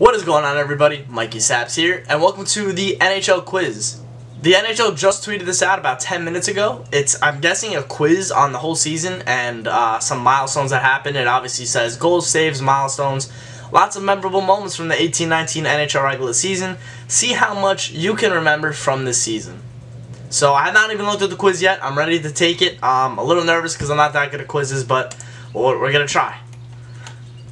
What is going on, everybody? Mikey Saps here, and welcome to the NHL Quiz. The NHL just tweeted this out about 10 minutes ago. It's, I'm guessing, a quiz on the whole season and some milestones that happened. It obviously says goals, saves, milestones, lots of memorable moments from the 18-19 NHL regular season. See how much you can remember from this season. So I have not even looked at the quiz yet. I'm ready to take it. I'm a little nervous because I'm not that good at quizzes, but we're going to try.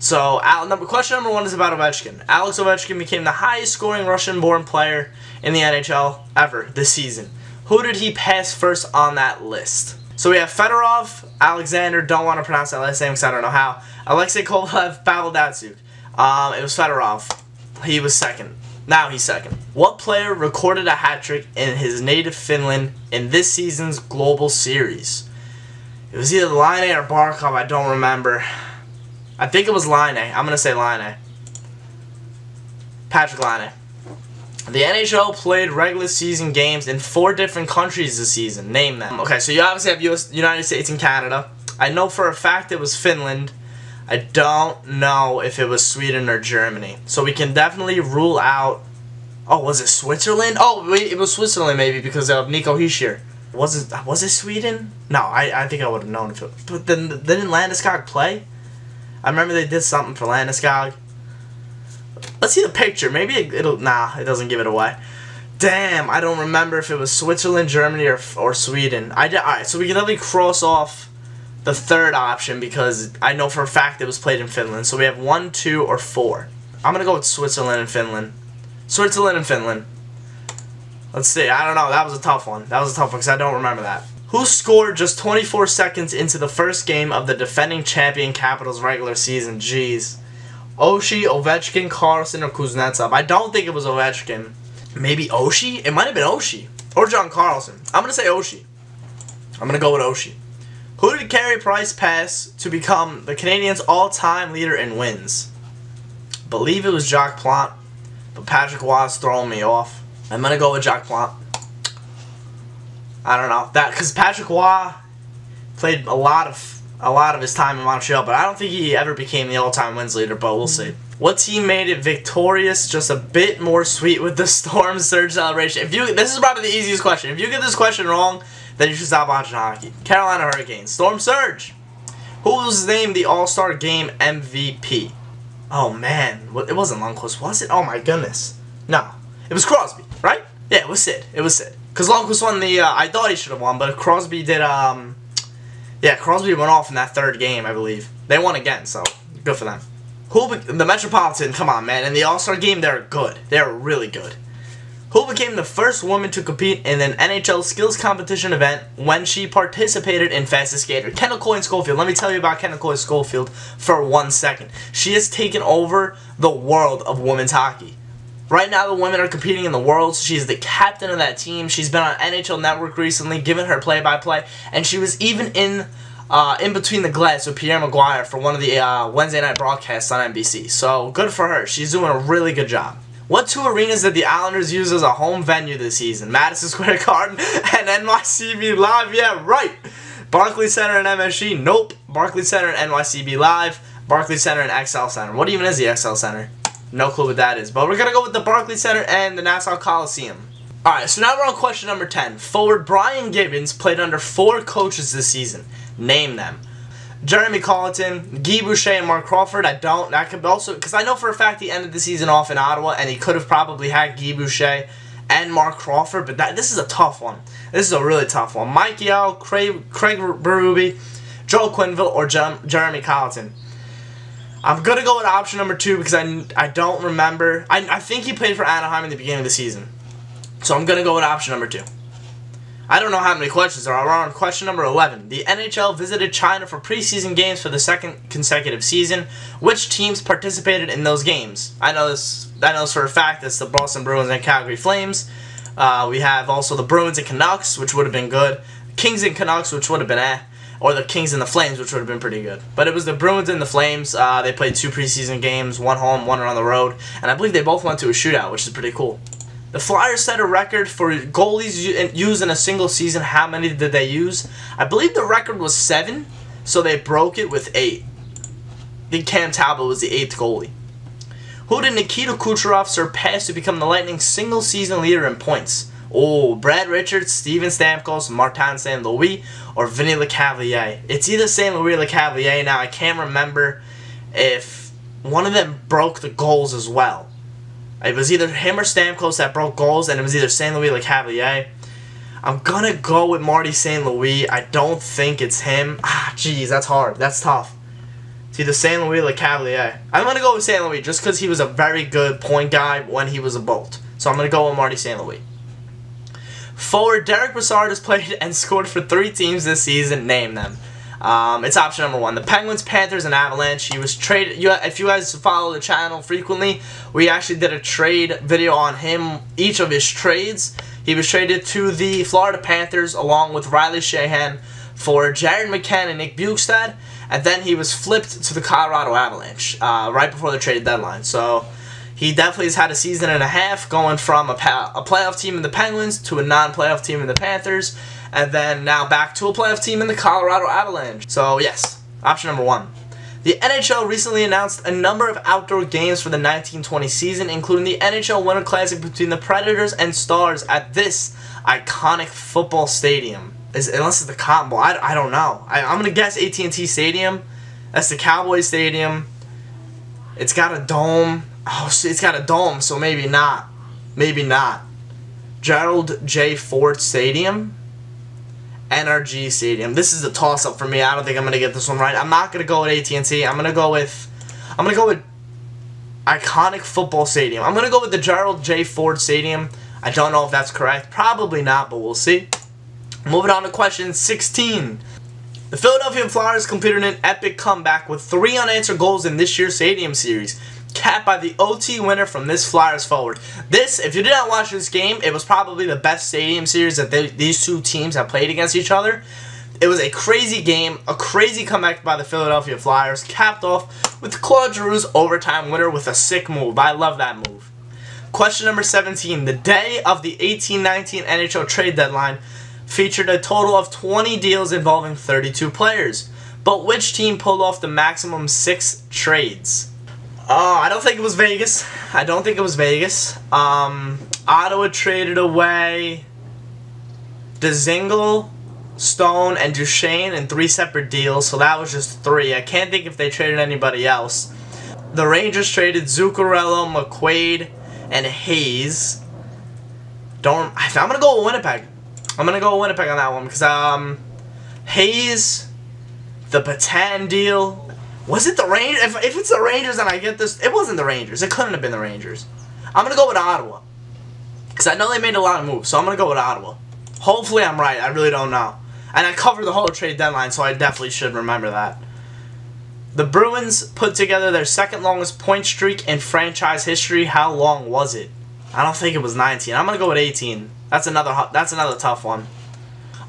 So, question number 1 is about Ovechkin. Alex Ovechkin became the highest scoring Russian-born player in the NHL ever this season. Who did he pass first on that list? So we have Fedorov, Alexander, don't want to pronounce that last name because I don't know how, Alexei Kovalev, Pavel Datsyuk. It was Fedorov. He was second. Now he's second. What player recorded a hat-trick in his native Finland in this season's Global Series? It was either Laine or Barkov, I don't remember. I think it was Laine. I'm going to say Laine. Patrick Laine. The NHL played regular season games in 4 different countries this season. Name them. Okay, so you obviously have United States and Canada. I know for a fact it was Finland. I don't know if it was Sweden or Germany. So we can definitely rule out... Oh, was it Switzerland? Oh, wait, it was Switzerland maybe because of Nico Hischier. Was it Sweden? No, I think I would have known if it... But then didn't Landeskog play? I remember they did something for Landeskog. Let's see the picture. Maybe it'll... Nah, it doesn't give it away. Damn, I don't remember if it was Switzerland, Germany, or Sweden. Alright, so we can definitely cross off the third option because I know for a fact it was played in Finland. So we have 1, 2, or 4. I'm going to go with Switzerland and Finland. Switzerland and Finland. Let's see. I don't know. That was a tough one. That was a tough one because I don't remember that. Who scored just 24 seconds into the first game of the defending champion Capitals regular season? Jeez. Oshie, Ovechkin, Carlson, or Kuznetsov? I don't think it was Ovechkin. Maybe Oshie? It might have been Oshie. Or John Carlson. I'm going to say Oshie. I'm going to go with Oshie. Who did Carey Price pass to become the Canadiens' all-time leader in wins? Believe it was Jacques Plante, but Patrick Roy is throwing me off. I'm going to go with Jacques Plante. I don't know that because Patrick Roy played a lot of his time in Montreal, but I don't think he ever became the all-time wins leader. But we'll see. What team made it victorious just a bit more sweet with the Storm Surge celebration? This is probably the easiest question. If you get this question wrong, then you should stop watching hockey. Carolina Hurricanes, Storm Surge. Who was named the All-Star Game MVP? Oh man, it wasn't Lundqvist, was it? Oh my goodness, no, it was Crosby, right? Yeah, it was Sid. It was Sid. Because Lundqvist won the, I thought he should have won, but Crosby did, yeah, Crosby went off in that third game, I believe. They won again, so good for them. The Metropolitan, come on, man, in the All-Star game, they're good. They're really good. Who became the first woman to compete in an NHL skills competition event when she participated in Fastest Skater? Kendall Coyne Schofield. Let me tell you about Kendall Coyne Schofield for 1 second. She has taken over the world of women's hockey. Right now, the women are competing in the Worlds. She's the captain of that team. She's been on NHL Network recently, giving her play-by-play, and she was even in Between the Glass with Pierre Maguire for one of the Wednesday night broadcasts on NBC. So, good for her. She's doing a really good job. What 2 arenas did the Islanders use as a home venue this season? Madison Square Garden and NYCB Live? Yeah, right. Barclays Center and MSG? Nope. Barclays Center and NYCB Live. Barclays Center and XL Center. What even is the XL Center? No clue what that is. But we're going to go with the Barclays Center and the Nassau Coliseum. Alright, so now we're on question number 10. Forward Brian Gibbons played under 4 coaches this season. Name them. Jeremy Colleton, Guy Boucher, and Mark Crawford. That could also, because I know for a fact he ended the season off in Ottawa, and he could have probably had Guy Boucher and Mark Crawford, but this is a tough one. This is a really tough one. Mike Yeo, Craig Berube, Joel Quenneville, or Jeremy Colleton. I'm going to go with option number 2 because I don't remember. I think he played for Anaheim in the beginning of the season. So I'm going to go with option number 2. I don't know how many questions there are. We're on question number 11. The NHL visited China for preseason games for the 2nd consecutive season. Which teams participated in those games? I know this for a fact. It's the Boston Bruins and Calgary Flames. We have also the Bruins and Canucks, which would have been good. Kings and Canucks, which would have been eh. Or the Kings and the Flames, which would have been pretty good. But it was the Bruins and the Flames. They played 2 preseason games, 1 home, 1 on the road. And I believe they both went to a shootout, which is pretty cool. The Flyers set a record for goalies used in a single season. How many did they use? I believe the record was 7, so they broke it with 8. I think Cam Talbot was the 8th goalie. Who did Nikita Kucherov surpass to become the Lightning's single-season leader in points? Oh, Brad Richards, Steven Stamkos, Martin St. Louis, or Vinny Lecavalier. It's either St. Louis or Lecavalier. Now, I can't remember if one of them broke the goals as well. It was either him or Stamkos that broke goals, and it was either St. Louis or Lecavalier. I'm going to go with Marty St. Louis. I don't think it's him. Jeez, that's hard. That's tough. It's either St. Louis or Lecavalier. I'm going to go with St. Louis just because he was a very good point guy when he was a Bolt. So I'm going to go with Marty St. Louis. Forward Derek Brassard has played and scored for 3 teams this season. Name them. It's option number 1. The Penguins, Panthers, and Avalanche. He was traded. If you guys follow the channel frequently, we actually did a trade video on him, each of his trades. He was traded to the Florida Panthers along with Riley Sheahan for Jared McCann and Nick Bjugstad. And then he was flipped to the Colorado Avalanche right before the trade deadline. So he definitely has had a season and a half going from a playoff team in the Penguins to a non-playoff team in the Panthers. And then now back to a playoff team in the Colorado Avalanche. So yes, option number 1. The NHL recently announced a number of outdoor games for the 1920 season, including the NHL Winter Classic between the Predators and Stars at this iconic football stadium. Unless it's the Cotton Bowl, I don't know. I'm going to guess AT&T Stadium. That's the Cowboys Stadium. It's got a dome. Oh, shit, it's got a dome, so maybe not. Maybe not. Gerald J. Ford Stadium. NRG Stadium. This is a toss-up for me. I don't think I'm going to get this one right. I'm not going to go with AT&T. I'm going to go with iconic football stadium. I'm going to go with the Gerald J. Ford Stadium. I don't know if that's correct. Probably not, but we'll see. Moving on to question 16. The Philadelphia Flyers completed an epic comeback with 3 unanswered goals in this year's Stadium Series, capped by the OT winner from this Flyers forward. This, if you did not watch this game, it was probably the best Stadium Series that these 2 teams have played against each other. It was a crazy game, a crazy comeback by the Philadelphia Flyers, capped off with Claude Giroux's overtime winner with a sick move. I love that move. Question number 17. The day of the 18-19 NHL trade deadline featured a total of 20 deals involving 32 players. But which team pulled off the maximum 6 trades? I don't think it was Vegas. I don't think it was Vegas. Ottawa traded away Dzingel, Stone, and Duchesne in 3 separate deals, so that was just 3. I can't think if they traded anybody else. The Rangers traded Zuccarello, McQuaid, and Hayes. I'm gonna go with Winnipeg. I'm gonna go with Winnipeg on that one because Hayes, the Patan deal. Was it the Rangers? If it's the Rangers, then I get this. It wasn't the Rangers. It couldn't have been the Rangers. I'm going to go with Ottawa. Because I know they made a lot of moves, so I'm going to go with Ottawa. Hopefully I'm right. I really don't know. And I covered the whole trade deadline, so I definitely should remember that. The Bruins put together their 2nd longest point streak in franchise history. How long was it? I don't think it was 19. I'm going to go with 18. That's another tough one.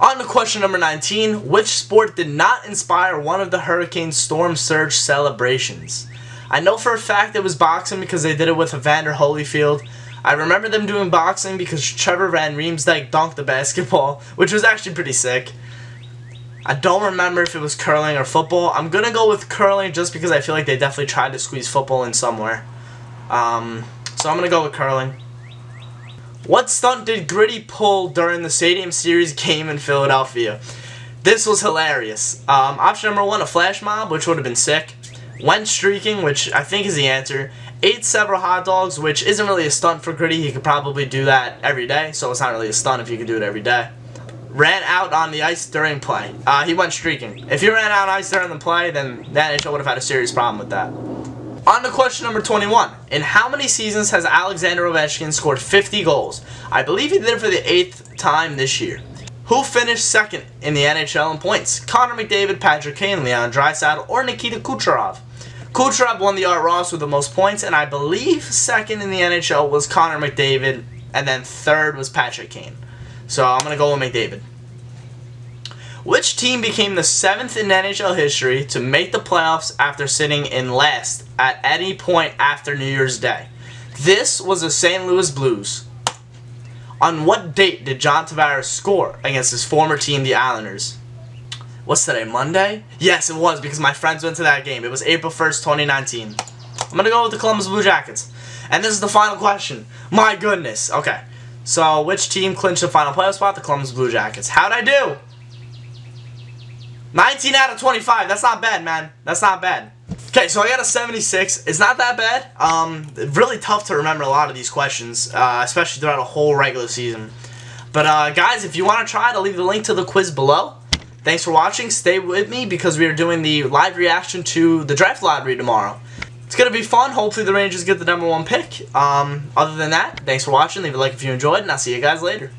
On to question number 19. Which sport did not inspire one of the Hurricanes' storm surge celebrations? I know for a fact it was boxing because they did it with Evander Holyfield. I remember them doing boxing because Trevor Van Riemsdyk dunked the basketball, which was actually pretty sick. I don't remember if it was curling or football. I'm going to go with curling just because I feel like they definitely tried to squeeze football in somewhere. So I'm going to go with curling. What stunt did Gritty pull during the Stadium Series game in Philadelphia? This was hilarious. Option number 1, a flash mob, which would have been sick. Went streaking, which I think is the answer. Ate several hot dogs, which isn't really a stunt for Gritty. He could probably do that every day, so it's not really a stunt if you could do it every day. Ran out on the ice during play. He went streaking. If he ran out on ice during the play, then the NHL would have had a serious problem with that. On to question number 21. In how many seasons has Alexander Ovechkin scored 50 goals? I believe he did it for the 8th time this year. Who finished 2nd in the NHL in points? Connor McDavid, Patrick Kane, Leon Draisaitl, or Nikita Kucherov? Kucherov won the Art Ross with the most points, and I believe 2nd in the NHL was Connor McDavid, and then 3rd was Patrick Kane. So I'm going to go with McDavid. Which team became the 7th in NHL history to make the playoffs after sitting in last at any point after New Year's Day? This was the St. Louis Blues. On what date did John Tavares score against his former team, the Islanders? What's today, Monday? Yes, it was because my friends went to that game. It was April 1st, 2019. I'm going to go with the Columbus Blue Jackets. And this is the final question. My goodness. Okay. So, which team clinched the final playoff spot? The Columbus Blue Jackets. How'd I do? 19 out of 25. That's not bad, man. That's not bad. Okay, so I got a 76. It's not that bad. Really tough to remember a lot of these questions, especially throughout a whole regular season. But, guys, if you want to try it, I'll leave the link to the quiz below. Thanks for watching. Stay with me because we are doing the live reaction to the draft lottery tomorrow. It's going to be fun. Hopefully the Rangers get the #1 pick. Other than that, thanks for watching. Leave a like if you enjoyed, and I'll see you guys later.